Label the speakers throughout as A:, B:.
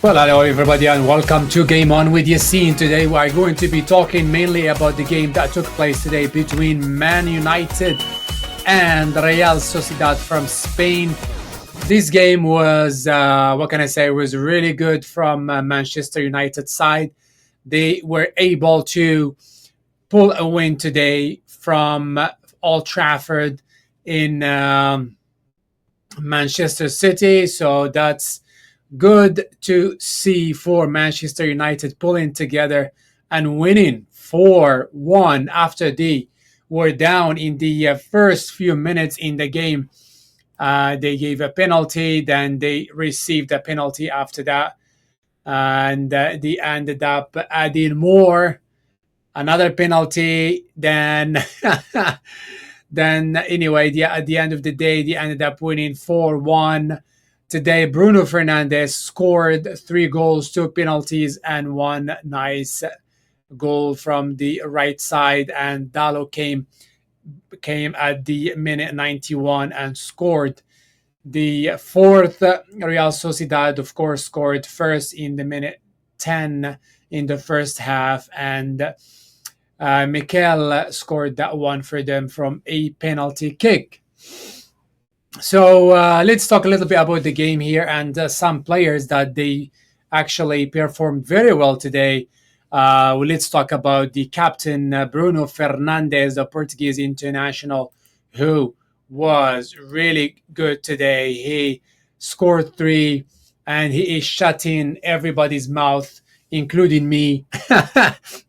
A: Well, hello everybody and welcome to Game On with Yassine. Today we are going to be talking mainly about the game that took place today between Man United and Real Sociedad from Spain. This game was, was really good from Manchester United side. They were able to pull a win today from Old Trafford in Manchester City. So that's good to see for Manchester United pulling together and winning 4-1 after they were down in the first few minutes in the game. They gave a penalty, then they received a penalty after that, and they ended up adding more, another penalty. Then, at the end of the day, they ended up winning 4-1. Today, Bruno Fernandes scored 3 goals, 2 penalties, and 1 nice goal from the right side. And Dalo came at the minute 91 and scored the fourth. Real Sociedad, of course, scored first in the minute 10 in the first half, and Mikel scored that one for them from a penalty kick. So let's talk a little bit about the game here and some players that they actually performed very well today. Let's talk about the captain, Bruno Fernandes, the Portuguese international, who was really good today. He scored 3 and he is shutting everybody's mouth, including me,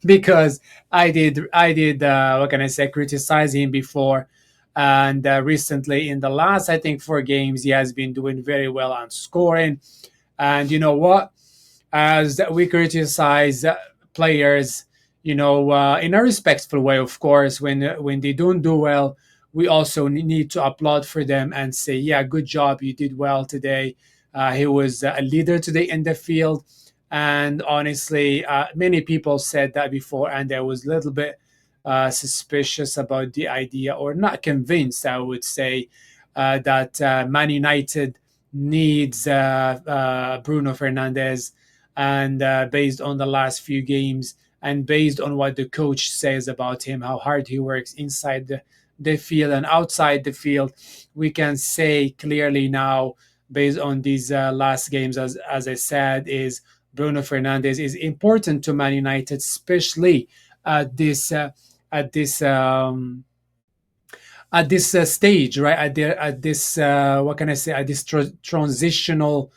A: because I did criticize him before. And recently, in the last, I think, 4 games, he has been doing very well on scoring. And you know what? As we criticize players, in a respectful way, of course, when they don't do well, we also need to applaud for them and say, yeah, good job, you did well today. He was a leader today in the field. And honestly, many people said that before, and I was a little bit suspicious about the idea, or not convinced, I would say, that Man United needs Bruno Fernandes. And based on the last few games and based on what the coach says about him, how hard he works inside the field and outside the field, we can say clearly now, based on these last games, as I said, is Bruno Fernandes is important to Man United, especially at this stage, right? At this transitional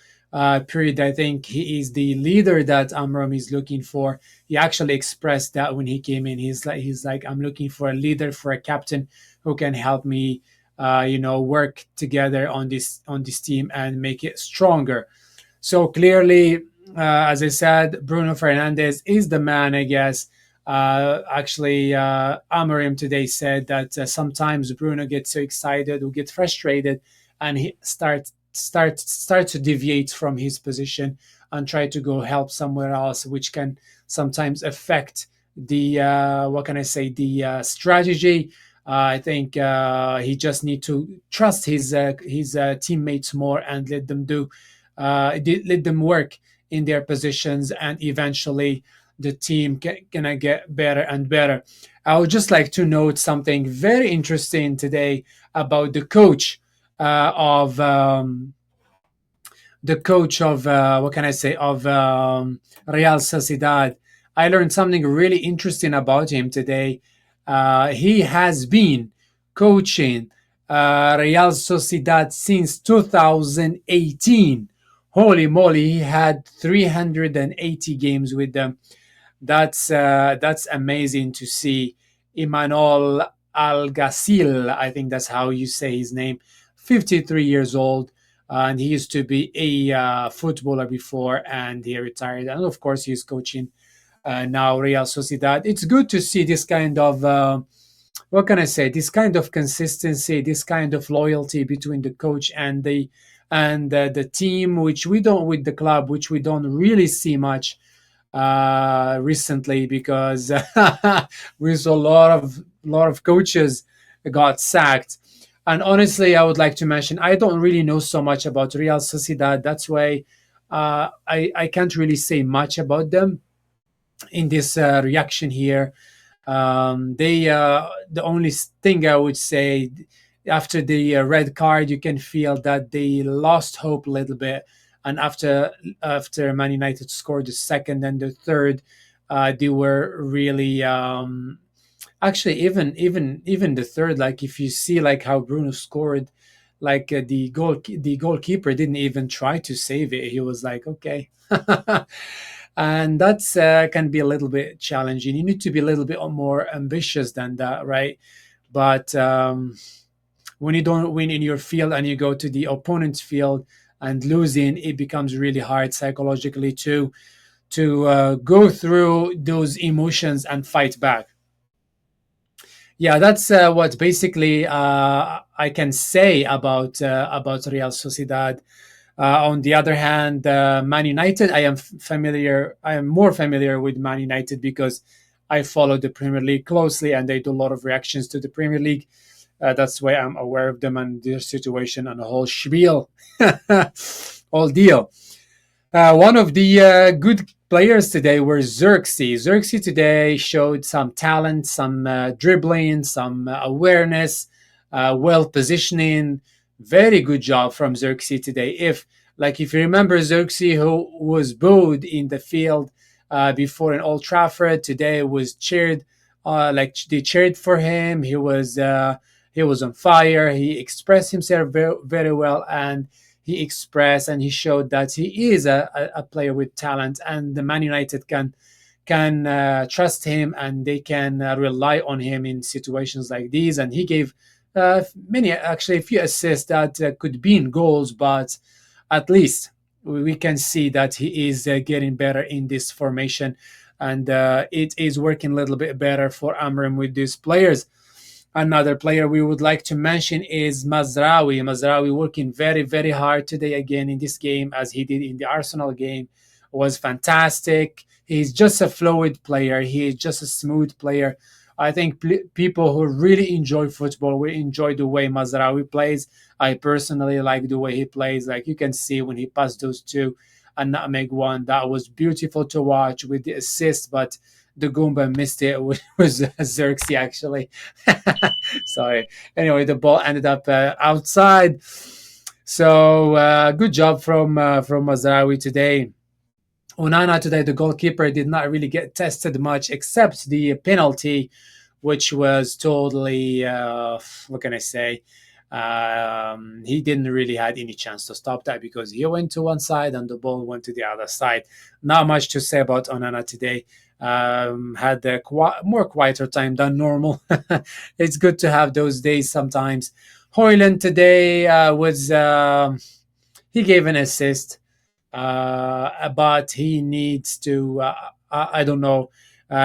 A: period. I think he is the leader that Amram is looking for. He actually expressed that when he came in. He's like, I'm looking for a leader, for a captain who can help me, work together on this team and make it stronger. So clearly, as I said, Bruno Fernandes is the man, I guess. Amarim today said that sometimes Bruno gets so excited or gets frustrated, and he starts to deviate from his position and try to go help somewhere else, which can sometimes affect the strategy. I think he just need to trust his teammates more and let them work in their positions, and eventually the team gonna get better and better. I would just like to note something very interesting today about the coach of Real Sociedad. I learned something really interesting about him today. He has been coaching Real Sociedad since 2018. Holy moly, he had 380 games with them. That's amazing to see. Imanol Alguacil, I think that's how you say his name, 53 years old, and he used to be a footballer before, and he retired. And of course, he's coaching now Real Sociedad. It's good to see this kind of this kind of consistency, this kind of loyalty between the coach and the team, which we don't, with the club, which we don't really see much recently, because we saw a lot of coaches got sacked. And honestly, I would like to mention, I don't really know so much about Real Sociedad. That's why I can't really say much about them in this reaction here. They The only thing I would say, after the red card, you can feel that they lost hope a little bit, and after Man United scored the second and the third, they were really actually even the third. Like if you see like how Bruno scored, like the goalkeeper didn't even try to save it. He was like, okay. And that's can be a little bit challenging. You need to be a little bit more ambitious than that, right? But when you don't win in your field and you go to the opponent's field and losing, it becomes really hard psychologically to go through those emotions and fight back. Yeah, that's what basically I can say about Real Sociedad. On the other hand, Man United, I am more familiar with Man United because I follow the Premier League closely, and they do a lot of reactions to the Premier League. That's why I'm aware of them and their situation and the whole spiel, all deal. One of the good players today were Zirkzee. Zirkzee today showed some talent, some dribbling, some awareness, well positioning. Very good job from Zirkzee today. If you remember Zirkzee, who was booed in the field before in Old Trafford, today was cheered. Like they cheered for him. He was on fire. He expressed himself very, very well, and he showed that he is a player with talent, and the Man United can trust him, and they can rely on him in situations like these. And he gave many, actually a few assists that could be in goals, but at least we can see that he is getting better in this formation, and it is working a little bit better for Amram with these players. Another player we would like to mention is Mazraoui. Mazraoui working very, very hard today again in this game, as he did in the Arsenal game, was fantastic. He's just a fluid player. He is just a smooth player. I think people who really enjoy football will enjoy the way Mazraoui plays. I personally like the way he plays. Like you can see when he passed those two and nutmeg one, that was beautiful to watch with the assist, but the Goomba missed it. Was Zirkzee actually. Sorry. Anyway, the ball ended up outside. So good job from Mazraoui today. Onana today, the goalkeeper, did not really get tested much except the penalty, which was totally, what can I say? He didn't really had any chance to stop that because he went to one side and the ball went to the other side. Not much to say about Onana today. Had a more quieter time than normal. It's good to have those days sometimes. Hoyland today he gave an assist, but he needs to. I don't know.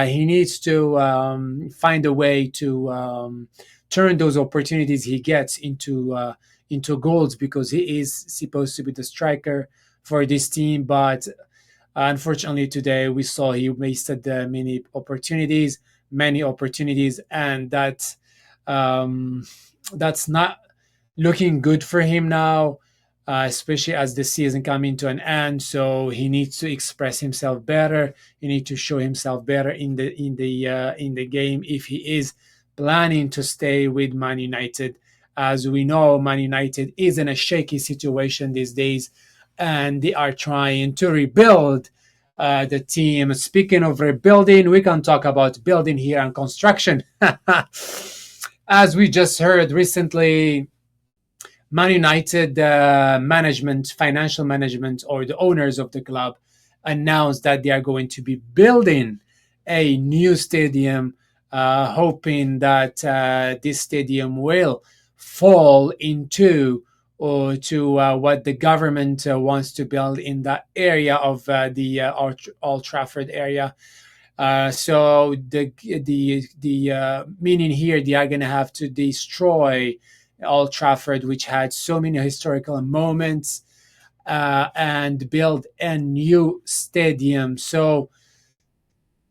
A: He needs to find a way to turn those opportunities he gets into goals, because he is supposed to be the striker for this team. But unfortunately, today we saw he wasted many opportunities, and that's not looking good for him now, especially as the season coming to an end. So he needs to express himself better. He needs to show himself better in the game if he is planning to stay with Man United. As we know, Man United is in a shaky situation these days, and they are trying to rebuild the team. Speaking of rebuilding, we can talk about building here and construction. As we just heard recently, Man United management, financial management, or the owners of the club announced that they are going to be building a new stadium, hoping that this stadium will fall into or to what the government wants to build in that area of the Old Trafford area. So the meaning here, they are going to have to destroy Old Trafford, which had so many historical moments, and build a new stadium. So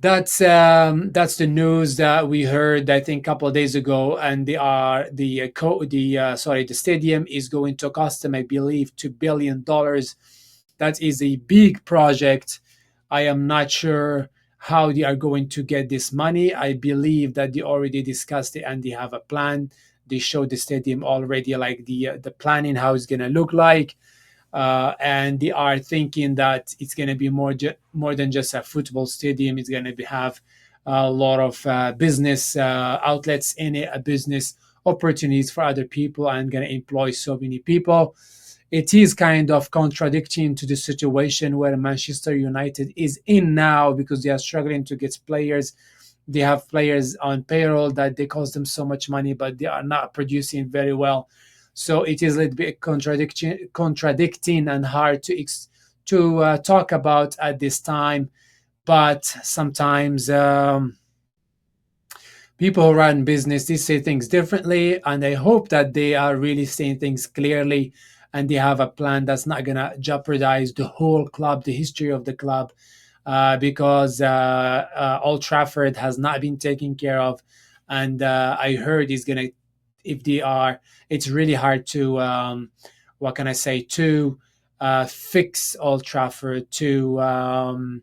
A: that's the news that we heard, I think, a couple of days ago, and the stadium is going to cost them, I believe, $2 billion. That is a big project. I am not sure how they are going to get this money. I believe that they already discussed it and they have a plan. They showed the stadium already, like the planning, how it's gonna look like, and they are thinking that it's going to be more than just a football stadium. It's going to have a lot of business outlets in it, business opportunities for other people, and going to employ so many people. It is kind of contradicting to the situation where Manchester United is in now, because they are struggling to get players. They have players on payroll that they cost them so much money, but they are not producing very well. So it is a little bit contradicting and hard to talk about at this time. But sometimes people who run business, they say things differently, and I hope that they are really saying things clearly, and they have a plan that's not going to jeopardize the whole club, the history of the club, because Old Trafford has not been taken care of, and I heard he's gonna, if they are, it's really hard to, what can I say, to fix Old Trafford, to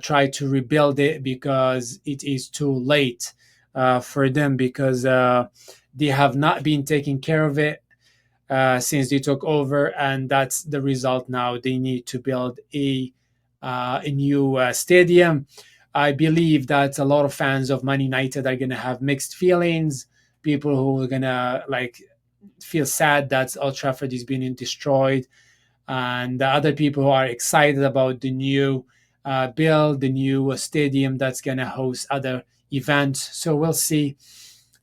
A: try to rebuild it, because it is too late for them, because they have not been taking care of it since they took over, and that's the result now. They need to build a new stadium. I believe that a lot of fans of Man United are going to have mixed feelings. People who are going to like feel sad that Old Trafford is being destroyed, and the other people who are excited about the new build, the new stadium that's going to host other events. So we'll see.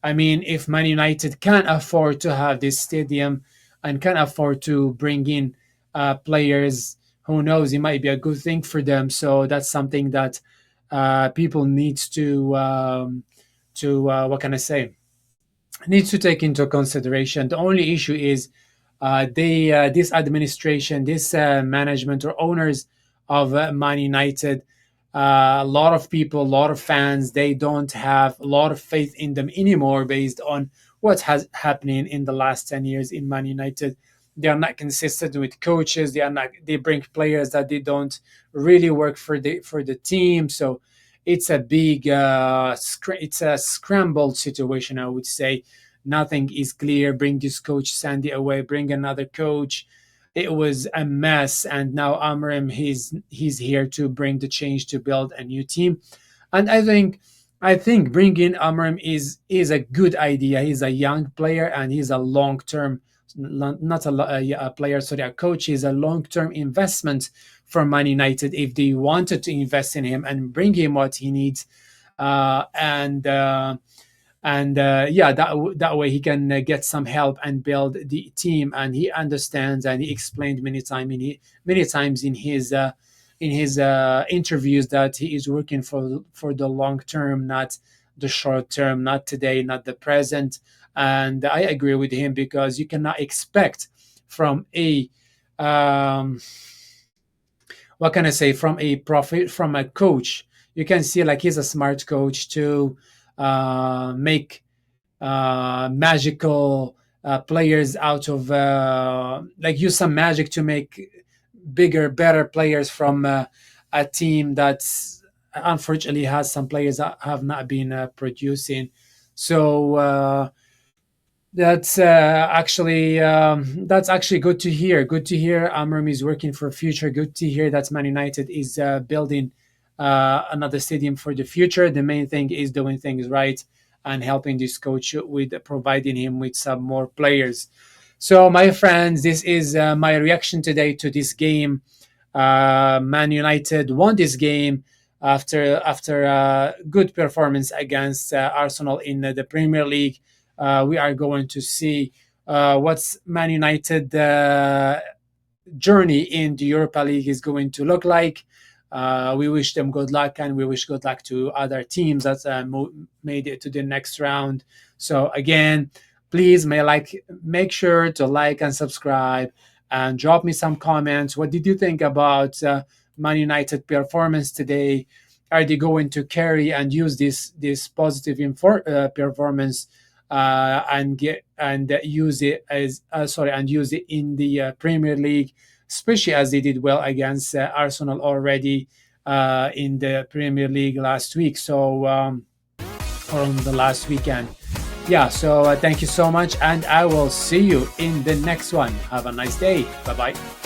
A: I mean, if Man United can afford to have this stadium and can afford to bring in players, who knows? It might be a good thing for them. So that's something that people needs to what can I say? Needs to take into consideration. The only issue is they this administration, this management or owners of Man United, a lot of people, a lot of fans, they don't have a lot of faith in them anymore based on what has happening in the last 10 years in Man United. They are not consistent with coaches. They are not. They bring players that they don't really work for the team. So it's a big it's a scrambled situation, I would say. Nothing is clear. Bring this coach Sandy away, bring another coach. It was a mess, and now Amram, he's here to bring the change, to build a new team. And I think bringing Amram is a good idea. He's a young player, and he's a long term, not a player, sorry, a coach. He's a long term investment for Man United if they wanted to invest in him and bring him what he needs. And yeah, that way he can get some help and build the team. And he understands, and he explained many times in his interviews that he is working for the long term, not the short term, not today, not the present. And I agree with him, because you cannot expect from a what can I say, from a profit, from a coach. You can see like he's a smart coach to make magical players out of like use some magic to make bigger, better players from a team that's unfortunately has some players that have not been producing. So that's actually good to hear. Good to hear Amram is working for future. Good to hear that Man United is building another stadium for the future. The main thing is doing things right and helping this coach with providing him with some more players. So, my friends, this is my reaction today to this game. Man United won this game after a good performance against Arsenal in the Premier League. We are going to see what's Man United journey in the Europa League is going to look like. We wish them good luck, and we wish good luck to other teams that made it to the next round. So again, please make sure to like and subscribe, and drop me some comments. What did you think about Man United performance today? Are they going to carry and use this positive performance and use it in the Premier League especially as they did well against Arsenal already in the Premier League last week. So, or on the last weekend. Yeah, so thank you so much, and I will see you in the next one. Have a nice day. Bye bye.